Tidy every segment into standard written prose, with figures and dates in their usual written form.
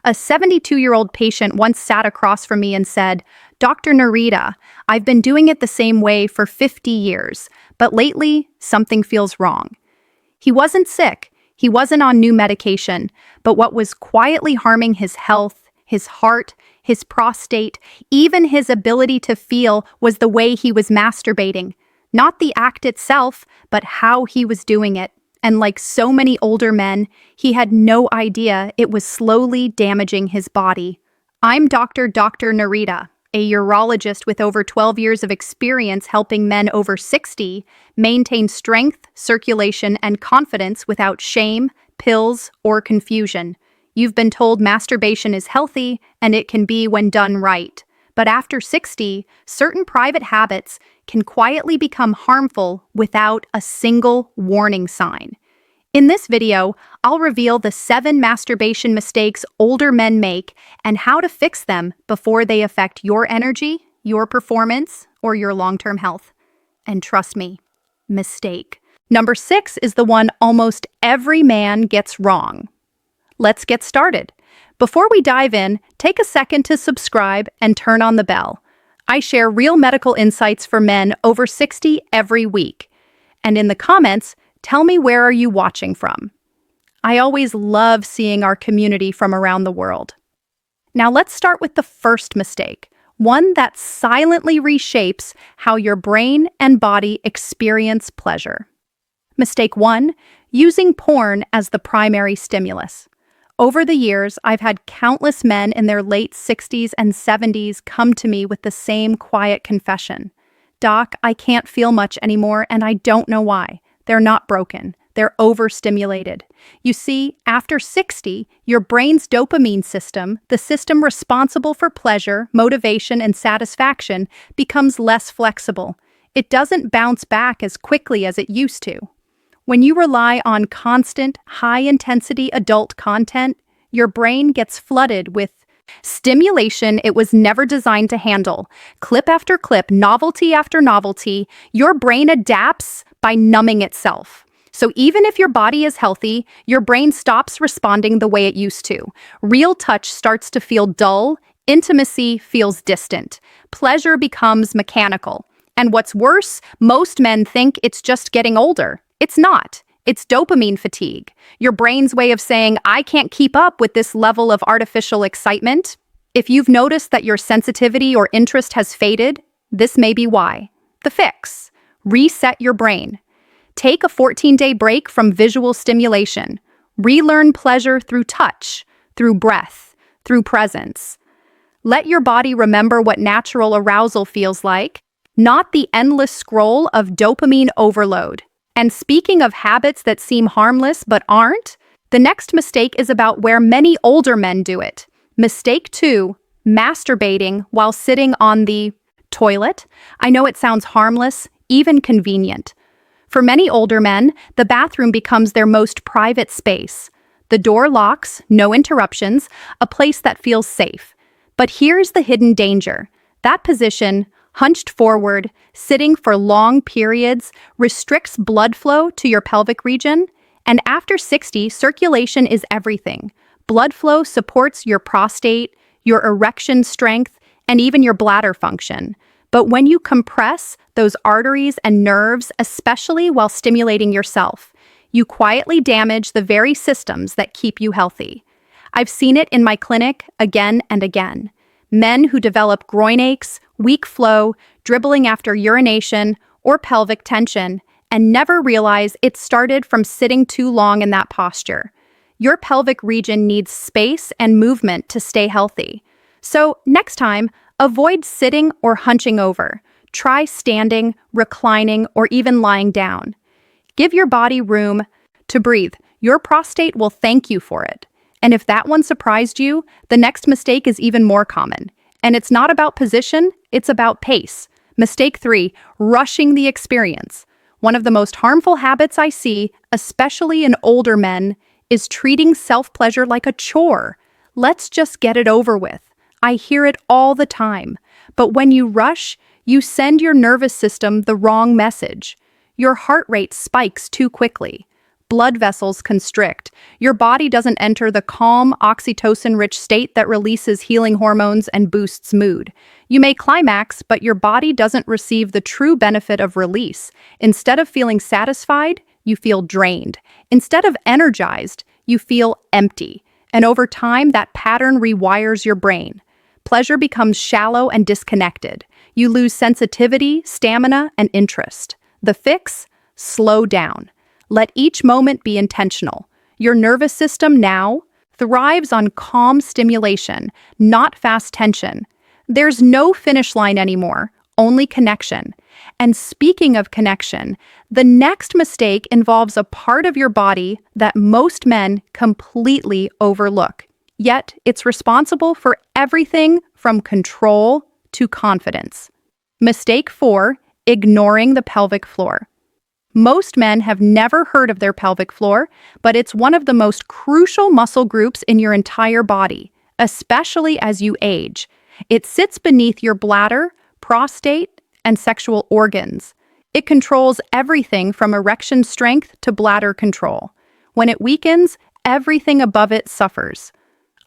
A 72-year-old patient once sat across from me and said, "Dr. Nerita, I've been doing it the same way for 50 years, but lately something feels wrong." He wasn't sick, he wasn't on new medication, but what was quietly harming his health, his heart, his prostate, even his ability to feel was the way he was masturbating. Not the act itself, but how he was doing it. And like so many older men, he had no idea it was slowly damaging his body. I'm Dr. Nerita, a urologist with over 12 years of experience helping men over 60 maintain strength, circulation, and confidence without shame, pills, or confusion. You've been told masturbation is healthy, and it can be when done right. But after 60, certain private habits can quietly become harmful without a single warning sign. In this video, I'll reveal the 7 masturbation mistakes older men make and how to fix them before they affect your energy, your performance, or your long-term health. And trust me, mistake. Number 6 is the one almost every man gets wrong. Let's get started. Before we dive in, take a second to subscribe and turn on the bell. I share real medical insights for men over 60 every week. And in the comments, tell me, where are you watching from? I always love seeing our community from around the world. Now let's start with the first mistake, one that silently reshapes how your brain and body experience pleasure. Mistake 1, using porn as the primary stimulus. Over the years, I've had countless men in their late 60s and 70s come to me with the same quiet confession. "Doc, I can't feel much anymore, and I don't know why." They're not broken. They're overstimulated. You see, after 60, your brain's dopamine system, the system responsible for pleasure, motivation, and satisfaction, becomes less flexible. It doesn't bounce back as quickly as it used to. When you rely on constant, high-intensity adult content, your brain gets flooded with stimulation it was never designed to handle. Clip after clip, novelty after novelty, your brain adapts by numbing itself. So even if your body is healthy, your brain stops responding the way it used to. Real touch starts to feel dull, intimacy feels distant, pleasure becomes mechanical. And what's worse, most men think it's just getting older. It's not. It's dopamine fatigue. Your brain's way of saying, "I can't keep up with this level of artificial excitement." If you've noticed that your sensitivity or interest has faded, this may be why. The fix: reset your brain. Take a 14-day break from visual stimulation. Relearn pleasure through touch, through breath, through presence. Let your body remember what natural arousal feels like, not the endless scroll of dopamine overload. And speaking of habits that seem harmless but aren't, the next mistake is about where many older men do it. Mistake 2, masturbating while sitting on the toilet. I know it sounds harmless, even convenient. For many older men, the bathroom becomes their most private space. The door locks, no interruptions, a place that feels safe. But here's the hidden danger. That position, hunched forward, sitting for long periods, restricts blood flow to your pelvic region. And after 60, circulation is everything. Blood flow supports your prostate, your erection strength, and even your bladder function. But when you compress those arteries and nerves, especially while stimulating yourself, you quietly damage the very systems that keep you healthy. I've seen it in my clinic again and again. Men who develop groin aches, weak flow, dribbling after urination, or pelvic tension, and never realize it started from sitting too long in that posture. Your pelvic region needs space and movement to stay healthy. So next time, avoid sitting or hunching over. Try standing, reclining, or even lying down. Give your body room to breathe. Your prostate will thank you for it. And if that one surprised you, the next mistake is even more common. And it's not about position, it's about pace. Mistake 3, rushing the experience. One of the most harmful habits I see, especially in older men, is treating self-pleasure like a chore. Let's just get it over with. I hear it all the time. But when you rush, you send your nervous system the wrong message. Your heart rate spikes too quickly. blood vessels constrict. Your body doesn't enter the calm, oxytocin-rich state that releases healing hormones and boosts mood. You may climax, but your body doesn't receive the true benefit of release. Instead of feeling satisfied, you feel drained. Instead of energized, you feel empty. And over time, that pattern rewires your brain. Pleasure becomes shallow and disconnected. You lose sensitivity, stamina, and interest. The fix? Slow down. Let each moment be intentional. Your nervous system now thrives on calm stimulation, not fast tension. There's no finish line anymore, only connection. And speaking of connection, the next mistake involves a part of your body that most men completely overlook. Yet, it's responsible for everything from control to confidence. Mistake 4, ignoring the pelvic floor. Most men have never heard of their pelvic floor, but it's one of the most crucial muscle groups in your entire body, especially as you age. It sits beneath your bladder, prostate, and sexual organs. It controls everything from erection strength to bladder control. When it weakens, everything above it suffers.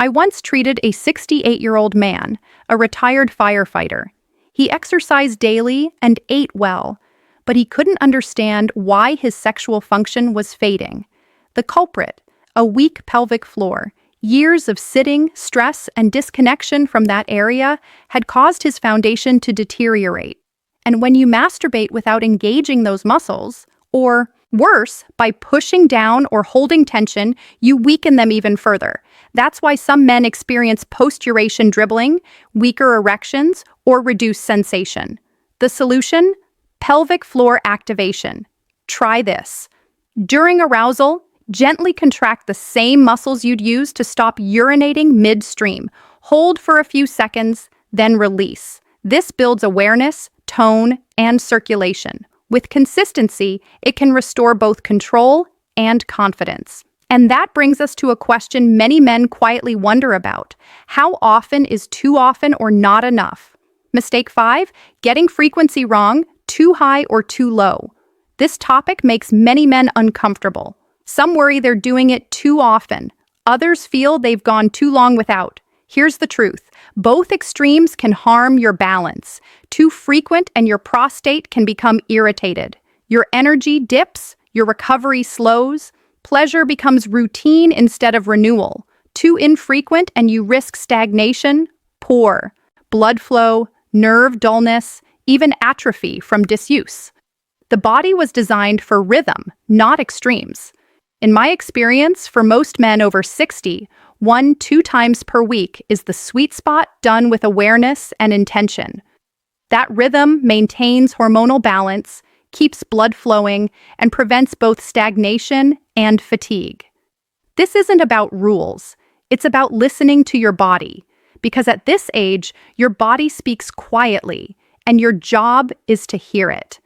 I once treated a 68-year-old man, a retired firefighter. He exercised daily and ate well, but he couldn't understand why his sexual function was fading. The culprit, a weak pelvic floor, years of sitting, stress, and disconnection from that area had caused his foundation to deteriorate. And when you masturbate without engaging those muscles, or worse, by pushing down or holding tension, you weaken them even further. That's why some men experience post-uration dribbling, weaker erections, or reduced sensation. The solution? Pelvic floor activation. Try this. During arousal, gently contract the same muscles you'd use to stop urinating midstream. Hold for a few seconds, then release. This builds awareness, tone, and circulation. With consistency, it can restore both control and confidence. And that brings us to a question many men quietly wonder about. How often is too often or not enough? Mistake 5, getting frequency wrong, too high or too low. This topic makes many men uncomfortable. Some worry they're doing it too often. Others feel they've gone too long without. Here's the truth. Both extremes can harm your balance. Too frequent and your prostate can become irritated. Your energy dips, your recovery slows. Pleasure becomes routine instead of renewal. Too infrequent and you risk stagnation, poor blood flow, nerve dullness, even atrophy from disuse. The body was designed for rhythm, not extremes. In my experience, for most men over 60, 1-2 times per week is the sweet spot, done with awareness and intention. That rhythm maintains hormonal balance, keeps blood flowing, and prevents both stagnation and fatigue. This isn't about rules. It's about listening to your body. Because at this age, your body speaks quietly, and your job is to hear it.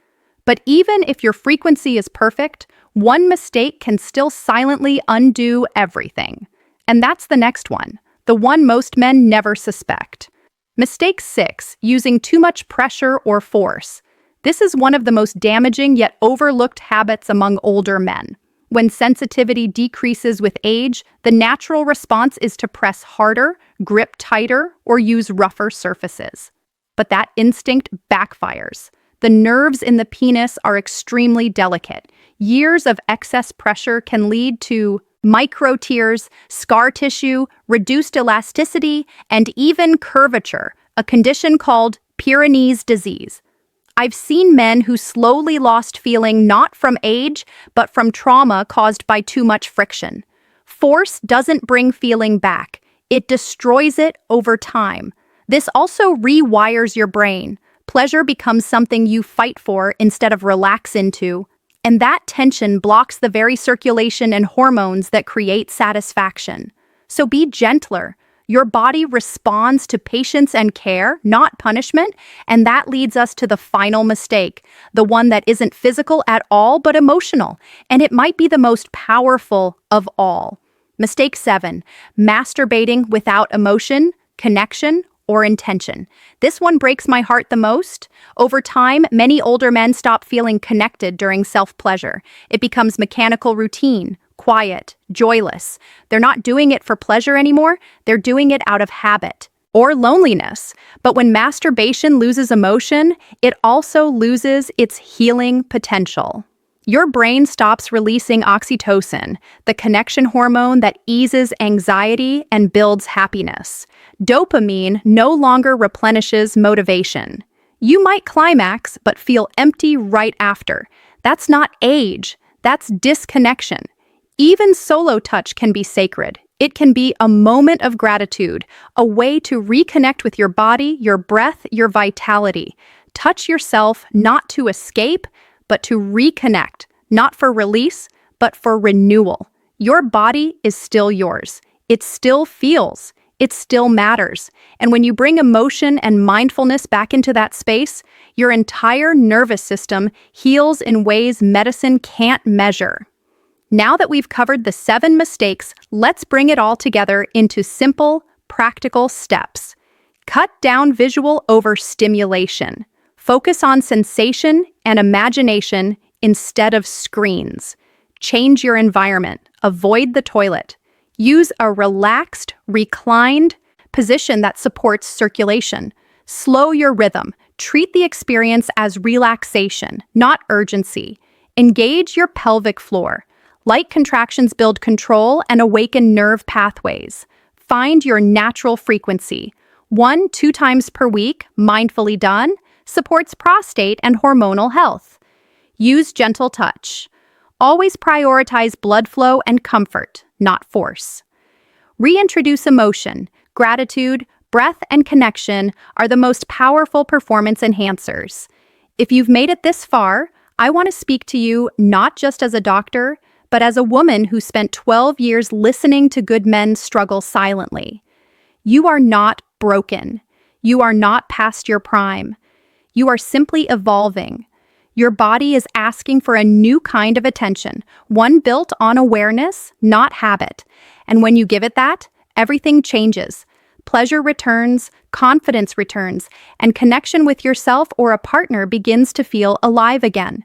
But even if your frequency is perfect, one mistake can still silently undo everything. And that's the next one, the one most men never suspect. Mistake 6, using too much pressure or force. This is one of the most damaging yet overlooked habits among older men. When sensitivity decreases with age, the natural response is to press harder, grip tighter, or use rougher surfaces. But that instinct backfires. The nerves in the penis are extremely delicate. Years of excess pressure can lead to micro tears, scar tissue, reduced elasticity, and even curvature, a condition called Peyronie's disease. I've seen men who slowly lost feeling not from age, but from trauma caused by too much friction. Force doesn't bring feeling back. It destroys it over time. This also rewires your brain. Pleasure becomes something you fight for instead of relax into. And that tension blocks the very circulation and hormones that create satisfaction. So be gentler. Your body responds to patience and care, not punishment, and that leads us to the final mistake, the one that isn't physical at all but emotional, and it might be the most powerful of all. Mistake 7, masturbating without emotion, connection, or intention. This one breaks my heart the most. Over time, many older men stop feeling connected during self-pleasure. It becomes mechanical routine, quiet, joyless. They're not doing it for pleasure anymore, they're doing it out of habit or loneliness. But when masturbation loses emotion, it also loses its healing potential. Your brain stops releasing oxytocin, the connection hormone that eases anxiety and builds happiness. Dopamine no longer replenishes motivation. You might climax, but feel empty right after. That's not age, that's disconnection. Even solo touch can be sacred. It can be a moment of gratitude, a way to reconnect with your body, your breath, your vitality. Touch yourself not to escape, but to reconnect, not for release, but for renewal. Your body is still yours. It still feels. It still matters. And when you bring emotion and mindfulness back into that space, your entire nervous system heals in ways medicine can't measure. Now that we've covered the 7 mistakes, let's bring it all together into simple, practical steps. Cut down visual overstimulation. Focus on sensation and imagination instead of screens. Change your environment. Avoid the toilet. Use a relaxed, reclined position that supports circulation. Slow your rhythm. Treat the experience as relaxation, not urgency. Engage your pelvic floor. Light contractions build control and awaken nerve pathways. Find your natural frequency. 1-2 times per week, mindfully done, supports prostate and hormonal health. Use gentle touch. Always prioritize blood flow and comfort, not force. Reintroduce emotion. Gratitude, breath, and connection are the most powerful performance enhancers. If you've made it this far, I want to speak to you not just as a doctor, but as a woman who spent 12 years listening to good men struggle silently. You are not broken. You are not past your prime. You are simply evolving. Your body is asking for a new kind of attention, one built on awareness, not habit. And when you give it that, everything changes. Pleasure returns, confidence returns, and connection with yourself or a partner begins to feel alive again.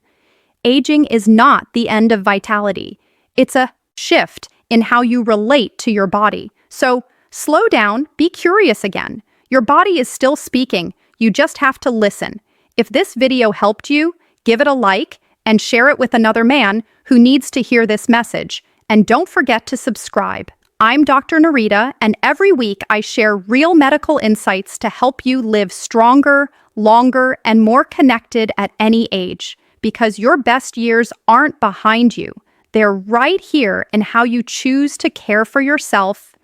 Aging is not the end of vitality. It's a shift in how you relate to your body. So slow down, be curious again. Your body is still speaking. You just have to listen. If this video helped you, give it a like and share it with another man who needs to hear this message. And don't forget to subscribe. I'm Dr. Nerita, and every week I share real medical insights to help you live stronger, longer, and more connected at any age. Because your best years aren't behind you. They're right here in how you choose to care for yourself